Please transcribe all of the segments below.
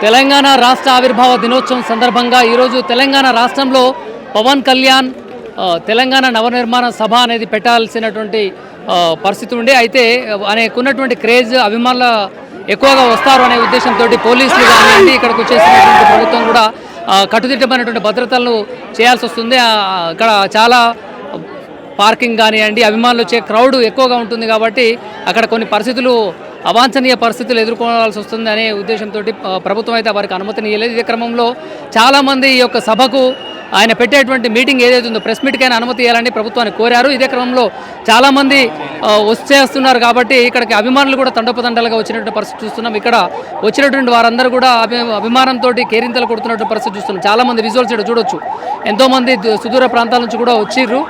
తెలంగాణ రాష్ట్ర ఆవిర్భావ దినోత్సవం సందర్భంగా ఈరోజు తెలంగాణ రాష్ట్రంలో పవన్ కళ్యాణ్ తెలంగాణ నవనిర్మాణ సభ అనేది పెట్టాల్సినటువంటి పరిస్థితి ఉండే అయితే ఆయనకున్నటువంటి క్రేజ్ అభిమానుల ఎక్కువగా వస్తారు అనే ఉద్దేశంతో పోలీసులు కానివ్వండి ఇక్కడికి వచ్చేసినటువంటి ప్రభుత్వం కూడా కట్టుదిట్టమైనటువంటి భద్రతలను చేయాల్సి వస్తుంది. ఇక్కడ చాలా పార్కింగ్ కానివ్వండి అభిమానులు వచ్చే క్రౌడ్ ఎక్కువగా ఉంటుంది కాబట్టి అక్కడ కొన్ని పరిస్థితులు అవాంఛనీయ పరిస్థితులు ఎదుర్కోవాల్సి వస్తుంది అనే ఉద్దేశంతో ప్రభుత్వం అయితే వారికి అనుమతిని ఇవ్వలేదు. ఇదే క్రమంలో చాలామంది ఈ యొక్క సభకు ఆయన పెట్టేటువంటి మీటింగ్ ఏదైతే ఉందో ప్రెస్ మీట్కైనా అనుమతి ఇవ్వాలని ప్రభుత్వాన్ని కోరారు. ఇదే క్రమంలో చాలామంది వచ్చేస్తున్నారు కాబట్టి ఇక్కడికి అభిమానులు కూడా తండోపతండాలుగా వచ్చినటువంటి పరిస్థితి చూస్తున్నాం. ఇక్కడ వచ్చినటువంటి వారందరూ కూడా అభిమానంతో కేరింతలు కొడుతున్నటువంటి పరిస్థితి చూస్తున్నాం. చాలామంది విజువల్స్ ఇక్కడ చూడొచ్చు, ఎంతోమంది సుదూర ప్రాంతాల నుంచి కూడా వచ్చిర్రు.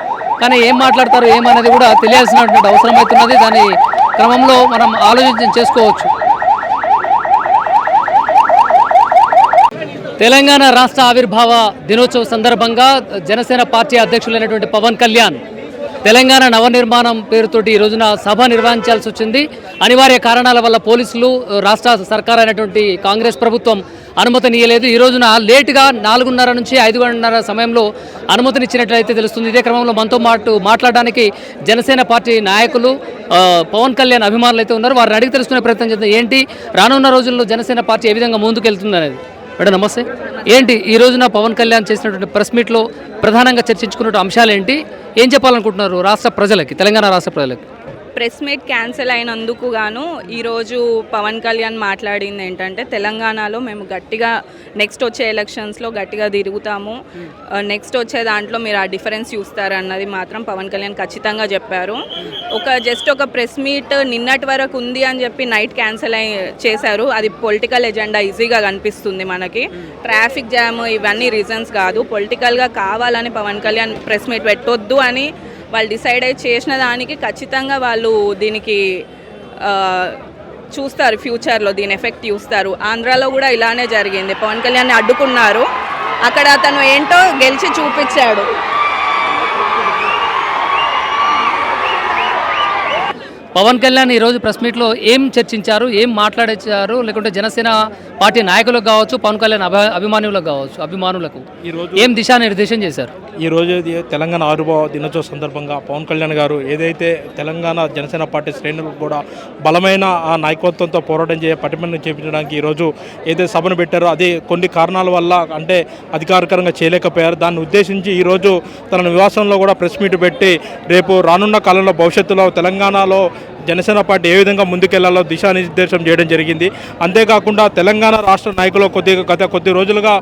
కానీ ఏం మాట్లాడతారు ఏమనేది కూడా తెలియాల్సినటువంటి అవసరం అవుతున్నది. దాని క్రమంలో మనం ఆలోచన చేసుకోవచ్చు. తెలంగాణ రాష్ట్ర ఆవిర్భావ దినోత్సవ సందర్భంగా జనసేన పార్టీ అధ్యక్షులైనటువంటి పవన్ కళ్యాణ్ తెలంగాణ నవనిర్మాణం పేరుతోటి ఈ రోజున సభ నిర్వహించాల్సి వచ్చింది. అనివార్య కారణాల వల్ల పోలీసులు రాష్ట్ర సర్కార్ అయినటువంటి కాంగ్రెస్ ప్రభుత్వం అనుమతినియలేదు. ఈ రోజున లేటుగా 4:30 నుంచి 5:30 సమయంలో అనుమతినిచ్చినట్లయితే తెలుస్తుంది. ఇదే క్రమంలో మనతో మాట్లాడడానికి జనసేన పార్టీ నాయకులు పవన్ కళ్యాణ్ అభిమానులు అయితే ఉన్నారు. వారిని అడిగి తెలుసుకునే ప్రయత్నం చేద్దాం. ఏంటి రానున్న రోజుల్లో జనసేన పార్టీ ఏ విధంగా ముందుకెళ్తుంది అనేది. మేడం నమస్తే. ఏంటి ఈ రోజున పవన్ కళ్యాణ్ చేసినటువంటి ప్రెస్ మీట్లో ప్రధానంగా చర్చించుకున్న అంశాలు ఏంటి, ఏం చెప్పాలనుకుంటున్నారు రాష్ట్ర ప్రజలకి, తెలంగాణ రాష్ట్ర ప్రజలకి? ప్రెస్ మీట్ క్యాన్సిల్ అయినందుకు గాను ఈరోజు పవన్ కళ్యాణ్ మాట్లాడింది ఏంటంటే తెలంగాణలో మేము గట్టిగా నెక్స్ట్ వచ్చే ఎలక్షన్స్లో గట్టిగా తిరుగుతాము, నెక్స్ట్ వచ్చే దాంట్లో మీరు ఆ డిఫరెన్స్ చూస్తారు అన్నది మాత్రం పవన్ కళ్యాణ్ ఖచ్చితంగా చెప్పారు. జస్ట్ ఒక ప్రెస్ మీట్ నిన్నటి వరకు ఉంది అని చెప్పి నైట్ క్యాన్సిల్ చేశారు. అది పొలిటికల్ ఎజెండా ఈజీగా కనిపిస్తుంది మనకి. ట్రాఫిక్ జామ్ ఇవన్నీ రీజన్స్ కాదు, పొలిటికల్గా కావాలని పవన్ కళ్యాణ్ ప్రెస్ మీట్ పెట్టొద్దు అని వాళ్ళు డిసైడ్ అయ్యి చేసిన దానికి ఖచ్చితంగా వాళ్ళు దీనికి చూస్తారు, ఫ్యూచర్లో దీని ఎఫెక్ట్ చూస్తారు. ఆంధ్రాలో కూడా ఇలానే జరిగింది. పవన్ కళ్యాణ్ని అడ్డుకున్నారు, అక్కడ అతను ఏంటో గెలిచి చూపించాడు. పవన్ కళ్యాణ్ ఈరోజు ప్రెస్ మీట్లో ఏం చర్చించారు, ఏం మాట్లాడించారు, లేకుంటే జనసేన పార్టీ నాయకులకు కావచ్చు, పవన్ కళ్యాణ్ అభిమానులకు కావచ్చు, అభిమానులకు ఈరోజు ఏం దిశానిర్దేశం చేశారు? ఈరోజు తెలంగాణ ఆవిర్భావ దినోత్సవ సందర్భంగా పవన్ కళ్యాణ్ గారు ఏదైతే తెలంగాణ జనసేన పార్టీ శ్రేణులకు కూడా బలమైన ఆ నాయకత్వంతో పోరాటం పటిమను చేపించడానికి ఈరోజు ఏదైతే సభను పెట్టారో అది కొన్ని కారణాల వల్ల అంటే అధికారికంగా చేయలేకపోయారు. దాన్ని ఉద్దేశించి ఈరోజు తన నివాసంలో కూడా ప్రెస్ మీట్ పెట్టి రేపు రానున్న కాలంలో భవిష్యత్తులో తెలంగాణలో జనసేన పార్టీ ఏ విధంగా ముందుకెళ్లాలో దిశానిర్దేశం చేయడం జరిగింది. అంతేకాకుండా తెలంగాణ రాష్ట్ర నాయకులు గత కొద్ది రోజులుగా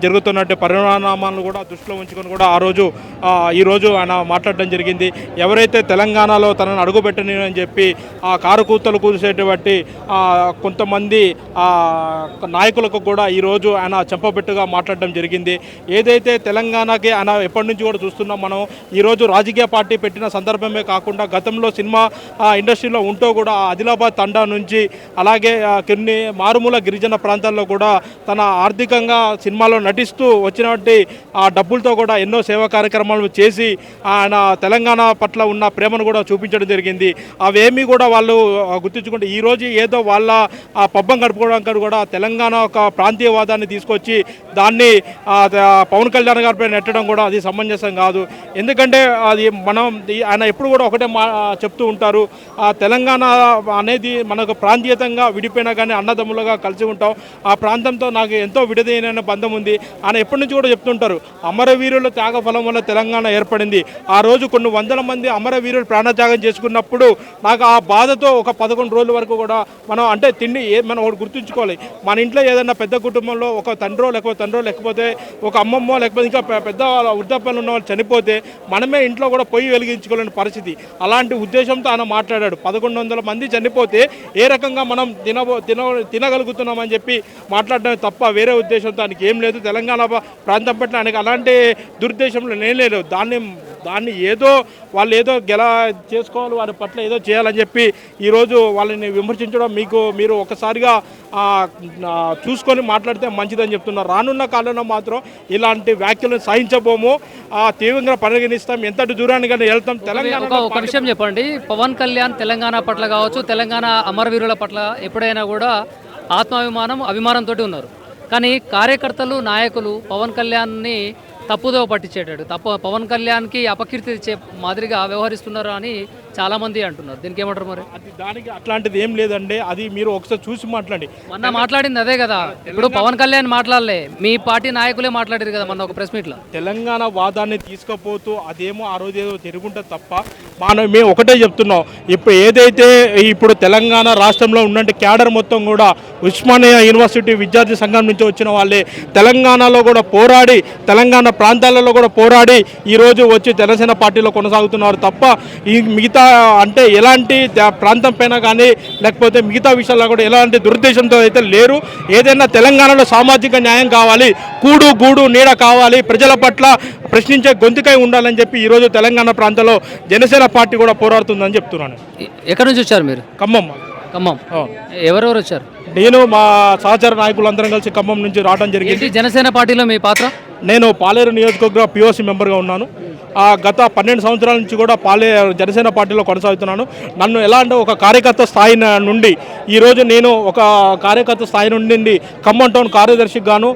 జరుగుతున్నట్టు పరిణామాలను కూడా దృష్టిలో ఉంచుకొని కూడా ఈరోజు ఆయన మాట్లాడడం జరిగింది. ఎవరైతే తెలంగాణలో తనను అడుగుపెట్టని అని చెప్పి కారు కూతలు కూసేటువంటి కొంతమంది నాయకులకు కూడా ఈరోజు ఆయన చెంపబెట్టుగా మాట్లాడడం జరిగింది. ఏదైతే తెలంగాణకి ఆయన ఎప్పటి నుంచి కూడా చూస్తున్నాం మనం. ఈరోజు రాజకీయ పార్టీ పెట్టిన సందర్భమే కాకుండా గతంలో సినిమా ఇండస్ట్రీలో ఉంటూ కూడా ఆదిలాబాద్ తండా నుంచి అలాగే కొన్ని మారుమూల గిరిజన ప్రాంతాల్లో కూడా తన ఆర్థికంగా సినిమాలో నటిస్తూ వచ్చినటువంటి ఆ డబ్బులతో కూడా ఎన్నో సేవా కార్యక్రమాలు చేసి ఆయన తెలంగాణ పట్ల ఉన్న ప్రేమను కూడా చూపించడం జరిగింది. అవేమీ కూడా వాళ్ళు గుర్తించుకుంటే ఈరోజు ఏదో వాళ్ళ పబ్బం గడుపుకోవడానికి కూడా తెలంగాణ ఒక ప్రాంతీయవాదాన్ని తీసుకొచ్చి దాన్ని పవన్ కళ్యాణ్ గారిపై నెట్టడం కూడా అది సమంజసం కాదు. ఎందుకంటే అది ఆయన ఎప్పుడు కూడా ఒకటే చెప్తూ ఉంటారు, తెలంగాణ అనేది మనకు ప్రాంతీయతంగా విడిపోయినా కానీ అన్నదమ్ములుగా కలిసి ఉంటాం, ఆ ప్రాంతంతో నాకు ఎంతో విడదైన బంధం ఉంది ఆయన ఎప్పటి నుంచి కూడా చెప్తుంటారు. అమరవీరుల త్యాగఫలం వల్ల తెలంగాణ ఏర్పడింది. ఆ రోజు కొన్ని వందల మంది అమరవీరులు ప్రాణత్యాగం చేసుకున్నప్పుడు నాకు ఆ బాధతో ఒక 11 రోజుల వరకు కూడా మనం అంటే తిండి మనం ఒకటి గుర్తుంచుకోవాలి. మన ఇంట్లో ఏదైనా పెద్ద కుటుంబంలో ఒక తండ్రో లేకపోతే ఒక అమ్మమ్మో లేకపోతే ఇంకా పెద్ద వృద్ధాప్యంలో ఉన్న వాళ్ళు చనిపోతే మనమే ఇంట్లో కూడా పొయ్యి వెలిగించుకోలేని పరిస్థితి. అలాంటి ఉద్దేశంతో ఆయన మాట్లాడాడు. 1100 మంది చనిపోతే ఏ రకంగా మనం తినగలుగుతున్నామని చెప్పి మాట్లాడడం తప్ప వేరే ఉద్దేశంతో ఆయనకి ఏం లేదు. తెలంగాణ ప్రాంతం పట్ల ఆయనకి అలాంటి దురుద్దేశంలో లేదు. దాన్ని ఏదో వాళ్ళు ఏదో చేసుకోవాలి, వారి పట్ల ఏదో చేయాలని చెప్పి ఈరోజు వాళ్ళని విమర్శించడం మీరు ఒకసారిగా చూసుకొని మాట్లాడితే మంచిదని చెప్తున్నారు. రానున్న కాలంలో మాత్రం ఇలాంటి వ్యాఖ్యలను సహించబోము, తీవ్రంగా పరిగణిస్తాం, ఎంతటి దూరానికి వెళ్తాం. తెలంగాణ ఒక విషయం చెప్పండి, పవన్ కళ్యాణ్ తెలంగాణ పట్ల కావచ్చు, తెలంగాణ అమరవీరుల పట్ల ఎప్పుడైనా కూడా ఆత్మాభిమానంతో ఉన్నారు. కానీ కార్యకర్తలు నాయకులు పవన్ కళ్యాణ్ని తప్పుదో పట్టించేటాడు పవన్ కళ్యాణ్కి అపకీర్తి తెచ్చే మాదిరిగా వ్యవహరిస్తున్నారు అని చాలామంది అంటున్నారు. దీనికి ఏమంటారు మరి? అది దానికి అట్లాంటిది ఏం లేదండి, అది మీరు ఒకసారి చూసి మాట్లాడి. మొన్న మాట్లాడింది అదే కదా, ఇప్పుడు పవన్ కళ్యాణ్ మాట్లాడలే, మీ పార్టీ నాయకులే మాట్లాడారు కదా మొన్న ఒక ప్రెస్ మీట్లో. తెలంగాణ వాదాన్ని తీసుకుపోతూ అదేమో ఆ రోజు ఏదో తిరుగుంటుంది తప్ప మేము ఒకటే చెప్తున్నాం, ఇప్పుడు ఏదైతే ఇప్పుడు తెలంగాణ రాష్ట్రంలో ఉన్నట్టు క్యాడర్ మొత్తం కూడా ఉస్మానియా యూనివర్సిటీ విద్యార్థి సంఘం నుంచి వచ్చిన వాళ్ళే తెలంగాణలో కూడా పోరాడి, తెలంగాణ ప్రాంతాలలో కూడా పోరాడి ఈరోజు వచ్చి జనసేన పార్టీలో కొనసాగుతున్నారు తప్ప ఈ మిగతా అంటే ఎలాంటి ప్రాంతం పైన కానీ లేకపోతే మిగతా విషయాల్లో కూడా ఎలాంటి దురుద్దేశంతో అయితే లేరు. ఏదైనా తెలంగాణలో సామాజిక న్యాయం కావాలి, కూడు గూడు నీడ కావాలి, ప్రజల పట్ల ప్రశ్నించే గొంతుకై ఉండాలని చెప్పి ఈరోజు తెలంగాణ ప్రాంతంలో జనసేన పార్టీ కూడా పోరాడుతుందని చెప్తున్నాను. ఎక్కడి నుంచి వచ్చారు మీరు? ఖమ్మం. ఎవరెవరు వచ్చారు? నేను మా సహచర నాయకులందరం కలిసి ఖమ్మం నుంచి రావడం జరిగింది. జనసేన పార్టీలో మీ పాత్ర? నేను పాలేరు నియోజకవర్గ పిఓసి మెంబర్గా ఉన్నాను. గత 12 సంవత్సరాల నుంచి కూడా జనసేన పార్టీలో కొనసాగుతున్నాను. నన్ను ఎలా అంటే ఒక కార్యకర్త స్థాయి నుండి ఈరోజు నేను ఒక కార్యకర్త స్థాయి నుండి ఖమ్మం టౌన్ కార్యదర్శికి గాను,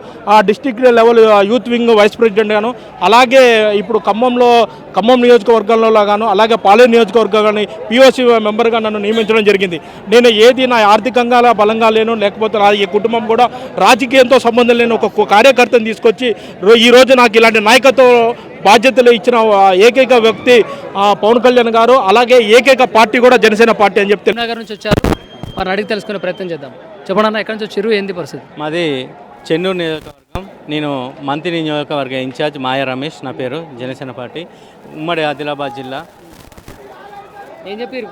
district level youth wing vice president గాను, అలాగే ఇప్పుడు ఖమ్మం నియోజకవర్గంలో గాను, అలాగే పాలేరు నియోజకవర్గాన్ని పిఓసి మెంబర్గా నన్ను నియమించడం జరిగింది. నేను ఏది నా ఆర్థికంగా బలంగా లేను, లేకపోతే నా ఈ కుటుంబం కూడా రాజకీయంతో సంబంధం లేని ఒక కార్యకర్తను తీసుకొచ్చి ఈరోజు నాకు ఇలాంటి నాయకత్వ బాధ్యతలు ఇచ్చిన ఏకైక వ్యక్తి పవన్ కళ్యాణ్ గారు. అలాగే ఏకైక పార్టీ కూడా జనసేన పార్టీ అని చెప్తే. నగర్ నుంచి వచ్చారు, వారిని అడిగి తెలుసుకునే ప్రయత్నం చేద్దాం. చెప్పండి అన్న, ఎక్కడి నుంచి వచ్చారు, ఏంది పరిస్థితి? మాది చెన్నూరు నియోజకవర్గం. నేను మంత్రి నియోజకవర్గ ఇన్ఛార్జ్ మాయా రమేష్ నా పేరు, జనసేన పార్టీ, ఉమ్మడి ఆదిలాబాద్ జిల్లా. ఏం చెప్పారు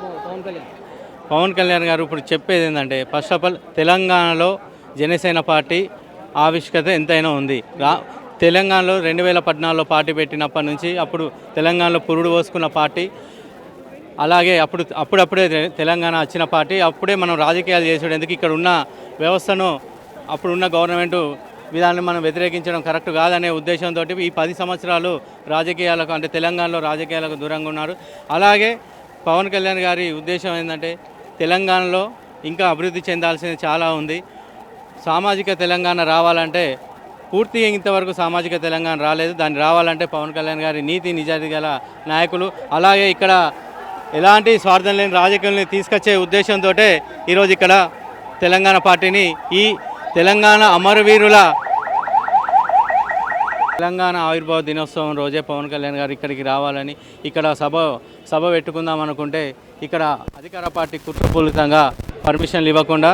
పవన్ కళ్యాణ్ గారు ఇప్పుడు చెప్పేది ఏంటంటే, ఫస్ట్ ఆఫ్ ఆల్ తెలంగాణలో జనసేన పార్టీ ఆవిష్కత ఎంతైనా ఉంది. తెలంగాణలో 2014లో పార్టీ పెట్టినప్పటి నుంచి అప్పుడు తెలంగాణలో పురుడు పోసుకున్న పార్టీ, అలాగే అప్పుడప్పుడే తెలంగాణ వచ్చిన పార్టీ, అప్పుడే మనం రాజకీయాలు చేసేందుకు ఇక్కడ ఉన్న వ్యవస్థను, అప్పుడున్న గవర్నమెంట్ విధానాన్ని మనం వ్యతిరేకించడం కరెక్ట్ కాదనే ఉద్దేశంతో ఈ 10 సంవత్సరాలు రాజకీయాలకు అంటే తెలంగాణలో రాజకీయాలకు దూరంగా ఉన్నారు. అలాగే పవన్ కళ్యాణ్ గారి ఉద్దేశం ఏంటంటే, తెలంగాణలో ఇంకా అభివృద్ధి చెందాల్సింది చాలా ఉంది. సామాజిక తెలంగాణ రావాలంటే, పూర్తిగా ఇంతవరకు సామాజిక తెలంగాణ రాలేదు, దాన్ని రావాలంటే పవన్ కళ్యాణ్ గారి నీతి నిజాయితీ గల నాయకులు, అలాగే ఇక్కడ ఎలాంటి స్వార్థం లేని రాజకీయాలను తీసుకొచ్చే ఉద్దేశంతో ఈరోజు ఇక్కడ తెలంగాణ పార్టీని, ఈ తెలంగాణ అమరవీరుల తెలంగాణ ఆవిర్భావ దినోత్సవం రోజే పవన్ కళ్యాణ్ గారు ఇక్కడికి రావాలని ఇక్కడ సభ పెట్టుకుందాం అనుకుంటే, ఇక్కడ అధికార పార్టీ కుట్రపూరితంగా పర్మిషన్లు ఇవ్వకుండా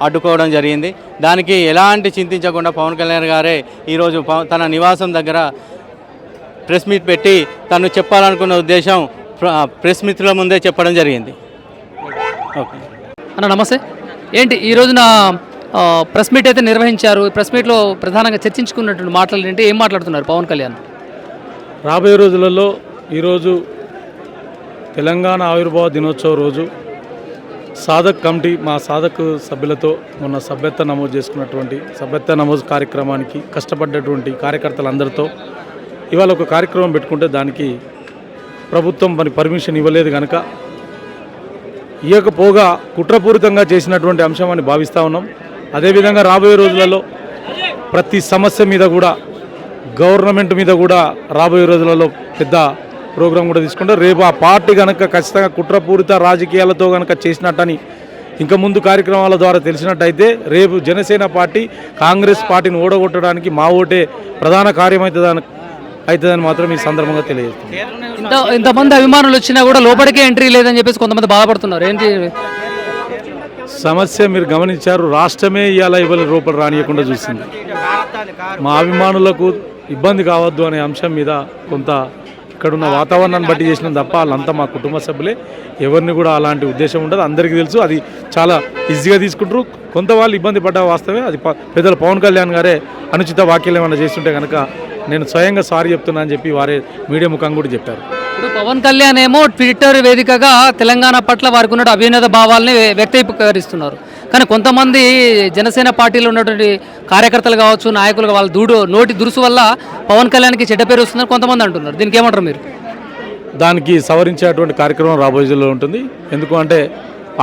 అడ్డుకోవడం జరిగింది. దానికి ఎలాంటి చింతించకుండా పవన్ కళ్యాణ్ గారే ఈరోజు తన నివాసం దగ్గర ప్రెస్ మీట్ పెట్టి తను చెప్పాలనుకున్న ఉద్దేశం ప్రెస్ మిత్రుల ముందే చెప్పడం జరిగింది. ఓకే అన్న, నమస్తే. ఏంటి ఈ రోజున ప్రెస్ మీట్ అయితే నిర్వహించారు, ప్రెస్ మీట్లో ప్రధానంగా చర్చించుకున్నటువంటి మాటలు ఏంటి, ఏం మాట్లాడుతున్నారు పవన్ కళ్యాణ్? రాబోయే రోజులలో ఈరోజు తెలంగాణ ఆవిర్భావ దినోత్సవ రోజు సాధక్ కమిటీ, మా సాధక్ సభ్యులతో మొన్న సభ్యత్వ నమోదు చేసుకున్నటువంటి సభ్యత్వ నమోదు కార్యక్రమానికి కష్టపడ్డటువంటి కార్యకర్తలందరితో ఇవాళ ఒక కార్యక్రమం పెట్టుకుంటే, దానికి ప్రభుత్వం మరి పర్మిషన్ ఇవ్వలేదు కనుక ఇవ్వకపోగా కుట్రపూరితంగా చేసినటువంటి అంశం అని భావిస్తూ ఉన్నాం. అదేవిధంగా రాబోయే రోజులలో ప్రతి సమస్య మీద కూడా, గవర్నమెంట్ మీద కూడా రాబోయే రోజులలో పెద్ద ప్రోగ్రాం కూడా తీసుకుంటారు. రేపు ఆ పార్టీ కనుక ఖచ్చితంగా కుట్రపూరిత రాజకీయాలతో కనుక చేసినట్టని ఇంకా ముందు కార్యక్రమాల ద్వారా తెలిసినట్టయితే, రేపు జనసేన పార్టీ కాంగ్రెస్ పార్టీని ఓడగొట్టడానికి మా ఓటే ప్రధాన కార్యం అవుతుందని మాత్రం ఈ సందర్భంగా తెలియజేస్తుంది. ఇంతమంది అభిమానులు వచ్చినా కూడా లోపలికే ఎంట్రీ లేదని చెప్పేసి కొంతమంది బాధపడుతున్నారు. ఏంటి సమస్య మీరు గమనించారు, రాష్ట్రమే ఇవాళ ఇవాళ రూపాయలు రానియకుండా చూసింది. మా అభిమానులకు ఇబ్బంది కావద్దు అనే అంశం మీద కొంత ఇక్కడున్న వాతావరణాన్ని బట్టి చేసినాం తప్ప వాళ్ళంతా మా కుటుంబ సభ్యులే, ఎవరిని కూడా అలాంటి ఉద్దేశం ఉండదు. అందరికీ తెలుసు, అది చాలా ఈజీగా తీసుకుంటారు. కొంత వాళ్ళు ఇబ్బంది పడ్డ వాస్తవమే. అది పెద్దల పవన్ కళ్యాణ్ గారే అనుచిత వ్యాఖ్యలు ఏమైనా చేస్తుంటే కనుక నేను స్వయంగా సారీ చెప్తున్నా అని చెప్పి వారే మీడియా ముఖంగా కూడా చెప్పారు. ఇప్పుడు పవన్ కళ్యాణ్ ఏమో ట్విట్టర్ వేదికగా తెలంగాణ పట్ల వారికి ఉన్న అభినత భావాలని వ్యక్తీకరిస్తున్నారు. కానీ కొంతమంది జనసేన పార్టీలో ఉన్నటువంటి కార్యకర్తలు కావచ్చు, నాయకులు వాళ్ళ నోటి దురుసు వల్ల పవన్ కళ్యాణ్కి చెడ్డ పేరు వస్తుందని కొంతమంది అంటున్నారు. దీనికి ఏమంటారు మీరు? దానికి సవరించేటువంటి కార్యక్రమం రాబోయే రోజుల్లో ఉంటుంది. ఎందుకంటే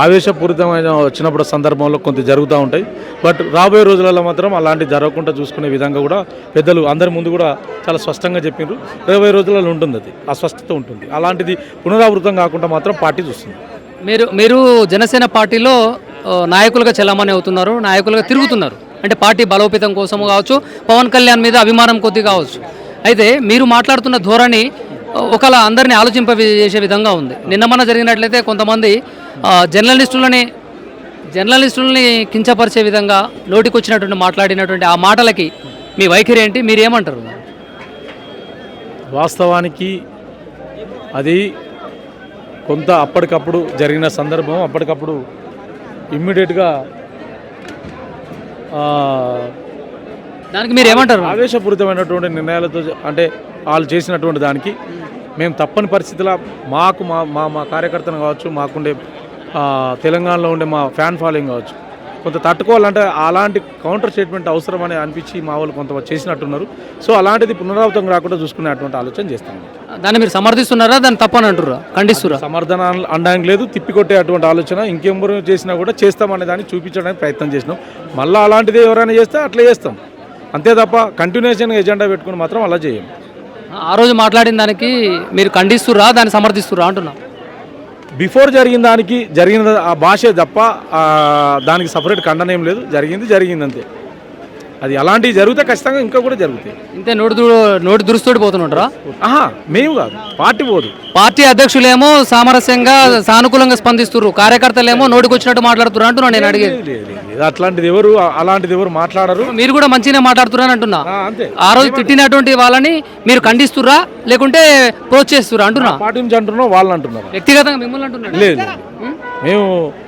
ఆవేశపూరితమైన వచ్చినప్పుడు సందర్భంలో కొంత జరుగుతూ ఉంటాయి. బట్ రాబోయే రోజులలో మాత్రం అలాంటివి జరగకుండా చూసుకునే విధంగా కూడా పెద్దలు అందరి ముందు కూడా చాలా స్పష్టంగా చెప్పిండ్రు. రాబోయే రోజులలో ఉంటుంది, అది ఆ స్పష్టత ఉంటుంది. అలాంటిది పునరావృతం కాకుండా మాత్రం పార్టీ చూస్తుంది. మీరు జనసేన పార్టీలో నాయకులుగా చెల్లమని అవుతున్నారు, నాయకులుగా తిరుగుతున్నారు. అంటే పార్టీ బలోపేతం కోసం కావచ్చు, పవన్ కళ్యాణ్ మీద అభిమానం కొద్ది కావచ్చు. అయితే మీరు మాట్లాడుతున్న ధోరణి ఒకలా అందరినీ ఆలోచింపజేసే విధంగా ఉంది. నిన్న మొన్న జరిగినట్లయితే కొంతమంది జర్నలిస్టులని కించపరిచే విధంగా నోటికొచ్చినటువంటి మాట్లాడినటువంటి ఆ మాటలకి మీ వైఖరి ఏంటి, మీరేమంటారు? వాస్తవానికి అది కొంత అప్పటికప్పుడు జరిగిన సందర్భం. అప్పటికప్పుడు ఇమ్మీడియట్గా దానికి మీరు ఏమంటారు? ఆవేశపూరితమైనటువంటి నిర్ణయాలతో అంటే వాళ్ళు చేసినటువంటి దానికి మేము తప్పని పరిస్థితిలో మాకు మా కార్యకర్తను కావచ్చు, మాకుండే తెలంగాణలో ఉండే మా ఫ్యాన్ ఫాలోయింగ్ కావచ్చు, కొంత తట్టుకోవాలంటే అలాంటి కౌంటర్ స్టేట్మెంట్ అవసరమని అనిపించి మా వాళ్ళు కొంత చేసినట్టున్నారు. సో అలాంటిది పునరావృతం రాకుండా చూసుకునేటువంటి ఆలోచన చేస్తాను. దాన్ని మీరు సమర్థిస్తున్నారా, దాన్ని తప్పని అంటుర్రా, ఖండిస్తురా? సమర్థన అనడానికి లేదు, తిప్పికొట్టే అటువంటి ఆలోచన ఇంకెవరు చేసినా కూడా చేస్తామనే దాన్ని చూపించడానికి ప్రయత్నం చేసినాం. మళ్ళీ అలాంటిది ఎవరైనా చేస్తే అట్లా చేస్తాం, అంతే తప్ప కంటిన్యూషన్గా ఎజెండా పెట్టుకుని మాత్రం అలా చేయం. ఆ రోజు మాట్లాడిన దానికి మీరు ఖండిస్తురా, దాన్ని సమర్థిస్తురా అంటున్నా? బిఫోర్ జరిగిన ఆ భాషే తప్ప దానికి సపరేట్ ఖండన ఏం లేదు. జరిగింది అంతే. అది అలాంటివి జరిగితే ఖచ్చితంగా ఇంకా కూడా జరుగుతాయి. ఇంతే నోటి దురుస్తోటి పోతుంటారా? మేము కాదు, పార్టీ పోదు. పార్టీ అధ్యక్షులేమో సామరస్యంగా సానుకూలంగా స్పందిస్తున్నారు, కార్యకర్తలేమో నోటికి వచ్చినట్టు మాట్లాడుతున్నారు అంటున్నా. నేను అడిగేది అలాంటిది ఎవరు మాట్లాడరు. మీరు కూడా మంచిగానే మాట్లాడుతున్నారు అంటున్నా. అంతే. ఆ రోజు తిట్టినటువంటి వాళ్ళని మీరు ఖండిస్తురా లేకుంటే ప్రోత్సహిస్తురా అంటున్నా? పార్టీ నుంచి అంటున్నాం, వాళ్ళని అంటున్నారు. వ్యక్తిగతంగా మిమ్మల్ని అంటున్నారు? లేదు, మేము